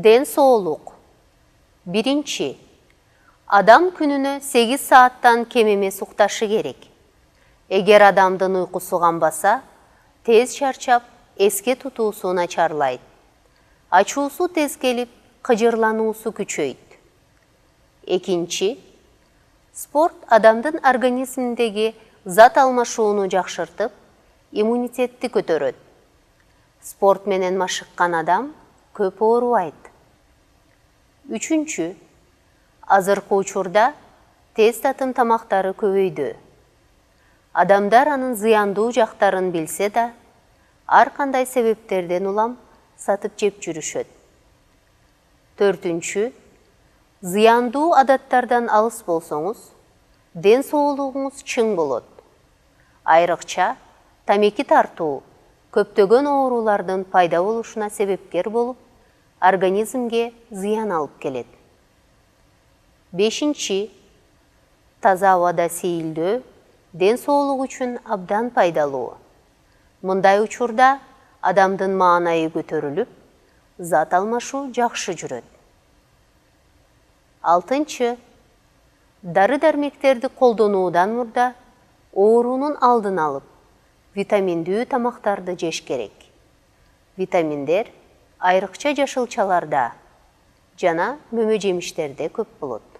Den soğuluk. Birinci, adam күнүнө 8 saattan kem emес укташы керек. Эгер адамдын уйкусу канбаса, тез чарчап, эске тутуусу начарлайт. Ачуусу тез келип, кыжырлануусу күчөйт. Экинчи, спорт адамдын организминдеги зат алмашууну жакшыртып, иммунитетти көтөрөт. Спорт менен машыккан адам көп оорубайт. Үчүнчү, азыркы учурда тез татым тамактары көбөйдү. Адамдар анын зыяндуу жактарын билсе да, ар кандай себептерден улам сатып жеп жүрүшөт. Төртүнчү, зыяндуу адаттардан алыс болсоңуз, ден соолугуңуз чың болот. Айрыкча, тамеки тартуу көптөгөн оорулардын пайда болушуна себепкер болуп, организмге зыян алып келет. Бешинчи, таза абада сейилдөө ден соолук үчүн абдан пайдалуу. Мындай учурда адамдын маанайы көтөрүлүп, зат алмашуу жакшы жүрөт. Алтынчы, дары-дармектерди колдонуудан мурда оорунун алдын алып, витаминдүү тамактарды жеш керек. Витаминдер айрыкча жашылчаларда жана мөмө жемиштерде көп болот.